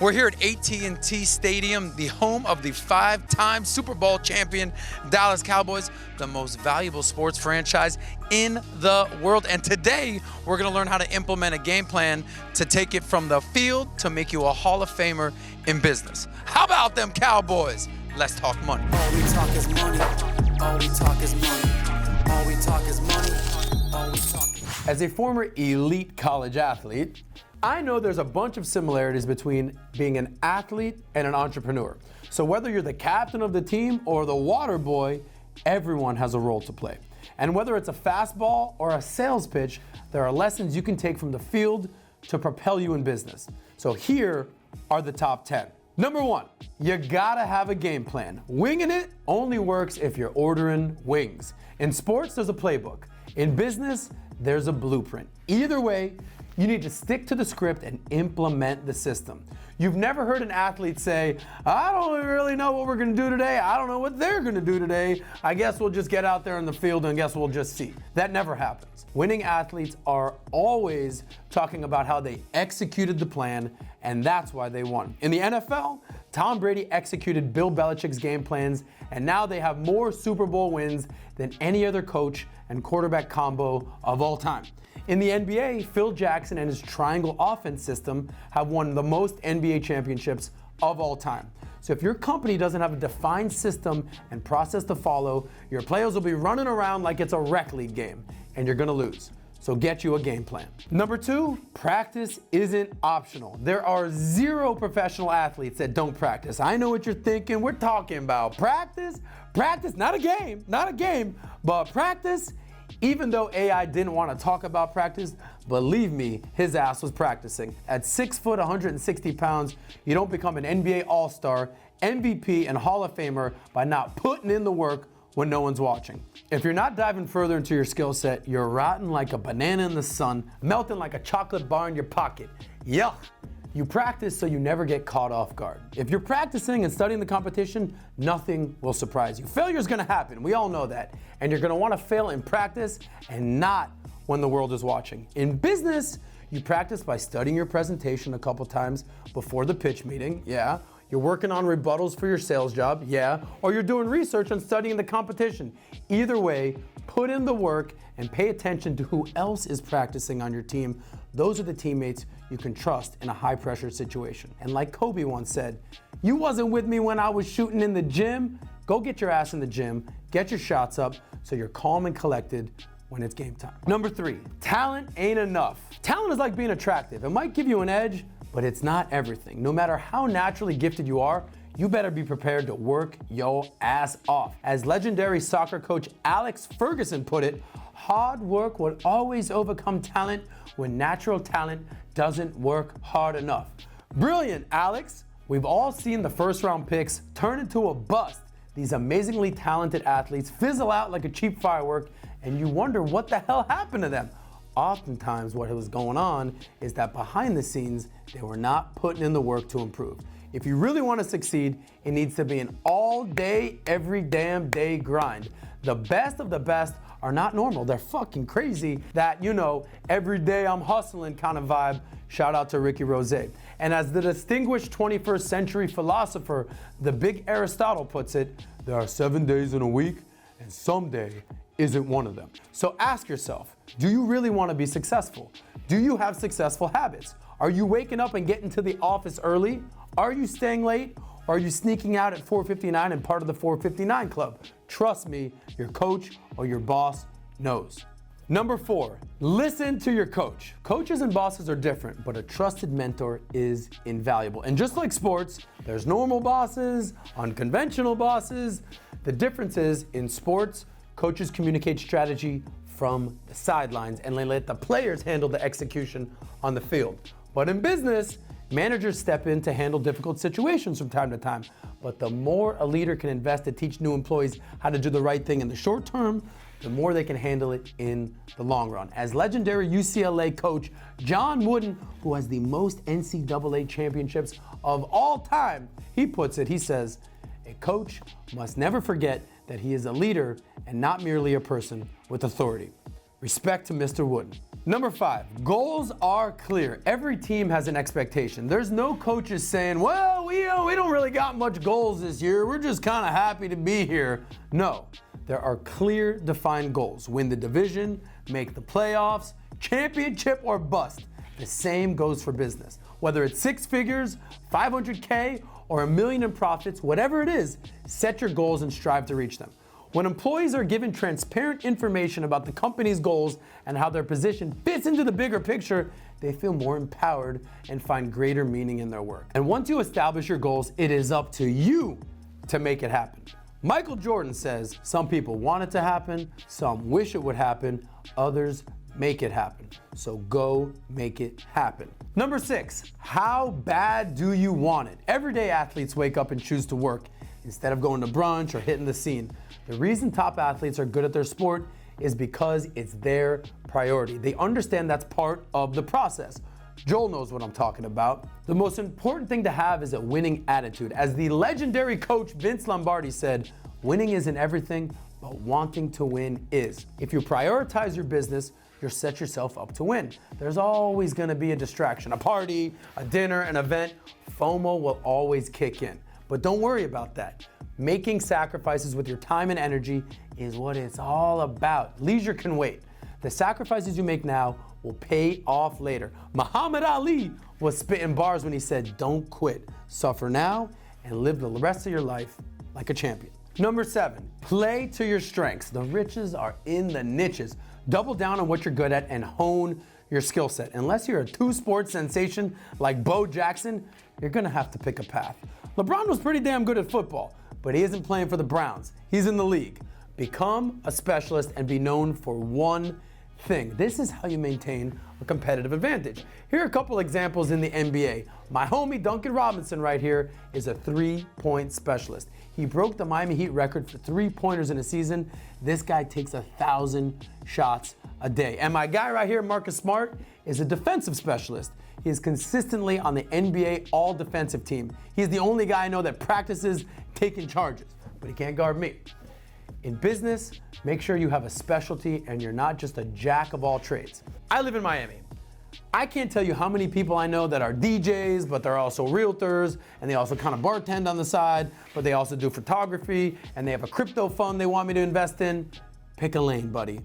We're here at AT&T Stadium, the home of the 5-time Super Bowl champion Dallas Cowboys, the most valuable sports franchise in the world. And today, we're going to learn how to implement a game plan to take it from the field to make you a Hall of Famer in business. How about them Cowboys? Let's talk money. All we talk is money. All we talk is money. All we talk is money. All we talk is money. As a former elite college athlete, I know there's a bunch of similarities between being an athlete and an entrepreneur. So whether you're the captain of the team or the water boy, everyone has a role to play. And whether it's a fastball or a sales pitch, there are lessons you can take from the field to propel you in business. So here are the top 10. Number 1, you gotta have a game plan. Winging it only works if you're ordering wings. In sports, there's a playbook. In business, there's a blueprint. Either way, you need to stick to the script and implement the system. You've never heard an athlete say, I don't really know what we're gonna do today. I don't know what they're gonna do today. I guess we'll just get out there in the field and guess we'll just see. That never happens. Winning athletes are always talking about how they executed the plan, and that's why they won. In the NFL, Tom Brady executed Bill Belichick's game plans, and now they have more Super Bowl wins than any other coach and quarterback combo of all time. In the NBA, Phil Jackson and his triangle offense system have won the most NBA championships of all time. So if your company doesn't have a defined system and process to follow, your players will be running around like it's a rec league game, and you're gonna lose. So get you a game plan. Number 2, practice isn't optional. There are 0 professional athletes that don't practice. I know what you're thinking. We're talking about practice, not a game, but practice. Even though AI didn't want to talk about practice, believe me, his ass was practicing. At 6 foot, 160 pounds, you don't become an NBA All-Star, MVP, and Hall of Famer by not putting in the work when no one's watching. If you're not diving further into your skill set, you're rotten like a banana in the sun, melting like a chocolate bar in your pocket. Yuck. You practice so you never get caught off guard. If you're practicing and studying the competition, nothing will surprise you. Failure is gonna happen, we all know that. And you're gonna wanna fail in practice and not when the world is watching. In business, you practice by studying your presentation a couple times before the pitch meeting, yeah. You're working on rebuttals for your sales job, yeah. Or you're doing research and studying the competition. Either way, put in the work and pay attention to who else is practicing on your team. Those are the teammates you can trust in a high-pressure situation. And like Kobe once said, you wasn't with me when I was shooting in the gym. Go get your ass in the gym, get your shots up so you're calm and collected when it's game time. Number 3, talent ain't enough. Talent is like being attractive. It might give you an edge, but it's not everything. No matter how naturally gifted you are, you better be prepared to work your ass off. As legendary soccer coach Alex Ferguson put it, hard work will always overcome talent when natural talent doesn't work hard enough. Brilliant, Alex. We've all seen the first-round picks turn into a bust. These amazingly talented athletes fizzle out like a cheap firework, and you wonder what the hell happened to them. Oftentimes what was going on is that behind the scenes, they were not putting in the work to improve. If you really want to succeed, it needs to be an all-day, every damn day grind. The best of the best are not normal. They're fucking crazy. That, you know, every day I'm hustling kind of vibe. Shout out to Ricky Rose. And as the distinguished 21st century philosopher, the big Aristotle puts it, there are 7 days in a week, and some day isn't one of them. So ask yourself, do you really want to be successful? Do you have successful habits? Are you waking up and getting to the office early? Are you staying late? Or are you sneaking out at 4:59 and part of the 4:59 club? Trust me, your coach or your boss knows. Number 4, listen to your coach. Coaches and bosses are different, but a trusted mentor is invaluable. And just like sports, there's normal bosses, unconventional bosses. The difference is in sports, coaches communicate strategy from the sidelines and they let the players handle the execution on the field. But in business, managers step in to handle difficult situations from time to time. But the more a leader can invest to teach new employees how to do the right thing in the short term, the more they can handle it in the long run. As legendary UCLA coach John Wooden, who has the most NCAA championships of all time, he puts it, he says, a coach must never forget that he is a leader and not merely a person with authority. Respect to Mr. Wooden. Number 5, goals are clear. Every team has an expectation. There's no coaches saying, well, we don't really got much goals this year. We're just kind of happy to be here. No, there are clear, defined goals. Win the division, make the playoffs, championship or bust. The same goes for business. Whether it's 6 figures, 500K, or $1 million in profits, whatever it is, set your goals and strive to reach them. When employees are given transparent information about the company's goals and how their position fits into the bigger picture, they feel more empowered and find greater meaning in their work. And once you establish your goals, it is up to you to make it happen. Michael Jordan says, some people want it to happen, some wish it would happen, others make it happen. So go make it happen. Number 6, how bad do you want it? Everyday athletes wake up and choose to work instead of going to brunch or hitting the scene. The reason top athletes are good at their sport is because it's their priority. They understand that's part of the process. Joel knows what I'm talking about. The most important thing to have is a winning attitude. As the legendary coach Vince Lombardi said, winning isn't everything, but wanting to win is. If you prioritize your business, you'll set yourself up to win. There's always gonna be a distraction, a party, a dinner, an event. FOMO will always kick in. But don't worry about that. Making sacrifices with your time and energy is what it's all about. Leisure can wait. The sacrifices you make now will pay off later. Muhammad Ali was spitting bars when he said, don't quit. Suffer now and live the rest of your life like a champion. Number 7, play to your strengths. The riches are in the niches. Double down on what you're good at and hone your skill set. Unless you're a 2-sport sensation like Bo Jackson, you're gonna have to pick a path. LeBron was pretty damn good at football, but he isn't playing for the Browns. He's in the league. Become a specialist and be known for one thing. This is how you maintain a competitive advantage. Here are a couple examples in the NBA. My homie Duncan Robinson right here is a 3-point specialist. He broke the Miami Heat record for 3-pointers in a season. This guy takes 1,000 shots a day. And my guy right here, Marcus Smart, is a defensive specialist. He is consistently on the NBA all-defensive team. He's the only guy I know that practices taking charges, but he can't guard me. In business, make sure you have a specialty and you're not just a jack of all trades. I live in Miami. I can't tell you how many people I know that are DJs, but they're also realtors, and they also kind of bartend on the side, but they also do photography, and they have a crypto fund they want me to invest in. Pick a lane, buddy.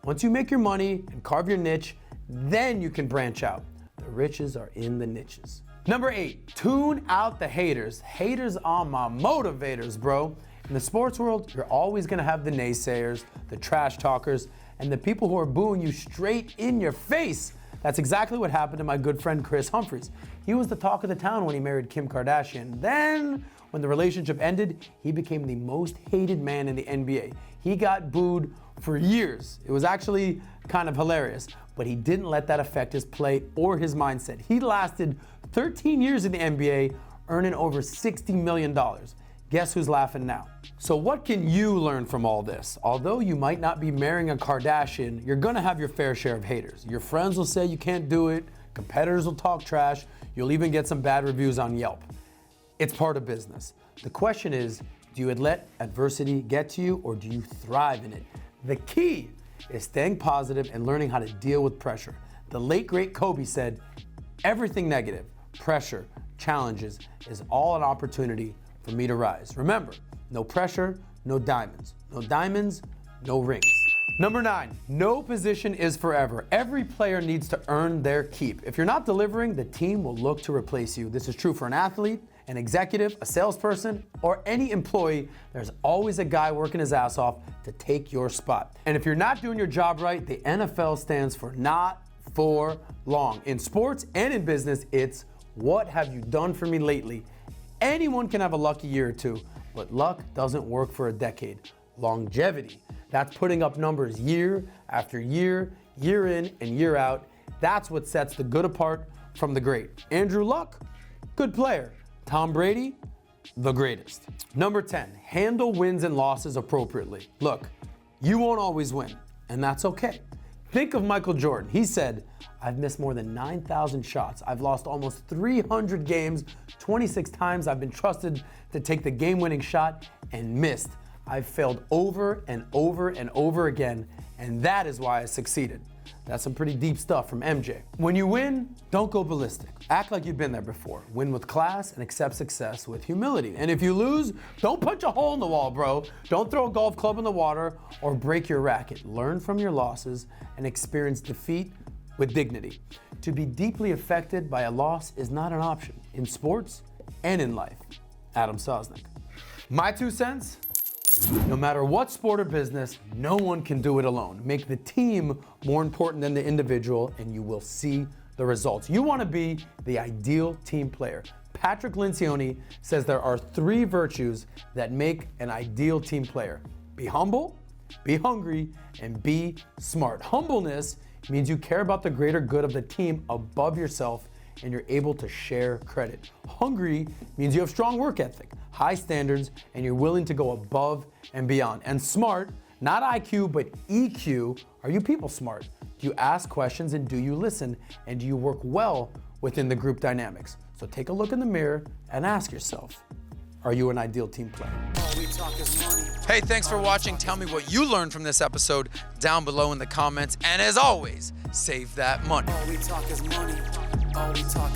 Once you make your money and carve your niche, then you can branch out. The riches are in the niches. Number 8, tune out the haters. Haters are my motivators, bro. In the sports world, you're always gonna have the naysayers, the trash talkers, and the people who are booing you straight in your face. That's exactly what happened to my good friend Chris Humphries. He was the talk of the town when he married Kim Kardashian. Then, when the relationship ended, he became the most hated man in the NBA. He got booed for years. It was actually kind of hilarious, but he didn't let that affect his play or his mindset. He lasted 13 years in the NBA, earning over $60 million. Guess who's laughing now? So what can you learn from all this? Although you might not be marrying a Kardashian, you're gonna have your fair share of haters. Your friends will say you can't do it, competitors will talk trash, you'll even get some bad reviews on Yelp. It's part of business. The question is, do you let adversity get to you or do you thrive in it? The key is staying positive and learning how to deal with pressure. The late great Kobe said, everything negative, pressure, challenges is all an opportunity for me to rise. Remember, no pressure, no diamonds. No diamonds, no rings. Number 9, no position is forever. Every player needs to earn their keep. If you're not delivering, the team will look to replace you. This is true for an athlete, an executive, a salesperson, or any employee. There's always a guy working his ass off to take your spot. And if you're not doing your job right, the NFL stands for not for long. In sports and in business, it's what have you done for me lately? Anyone can have a lucky year or two, but luck doesn't work for a decade. Longevity, that's putting up numbers year after year, year in and year out. That's what sets the good apart from the great. Andrew Luck, good player. Tom Brady, the greatest. Number 10, handle wins and losses appropriately. Look, you won't always win, and that's okay. Think of Michael Jordan. He said, I've missed more than 9,000 shots. I've lost almost 300 games. 26 times I've been trusted to take the game-winning shot and missed. I've failed over and over and over again, and that is why I succeeded. That's some pretty deep stuff from MJ. When you win, don't go ballistic. Act like you've been there before. Win with class and accept success with humility. And if you lose, don't punch a hole in the wall, bro. Don't throw a golf club in the water or break your racket. Learn from your losses and experience defeat with dignity. To be deeply affected by a loss is not an option in sports and in life. Adam Sosnick. My 2 cents? No matter what sport or business, no one can do it alone. Make the team more important than the individual, and you will see the results. You want to be the ideal team player. Patrick Lencioni says there are 3 virtues that make an ideal team player. Be humble, be hungry, and be smart. Humbleness means you care about the greater good of the team above yourself, and you're able to share credit. Hungry means you have strong work ethic, high standards, and you're willing to go above and beyond. And smart, not IQ, but EQ. Are you people smart? Do you ask questions and do you listen? And do you work well within the group dynamics? So take a look in the mirror and ask yourself, are you an ideal team player? Hey, thanks for watching. Tell me what you learned from this episode down below in the comments. And as always, save that money. All we talk is money. All we talk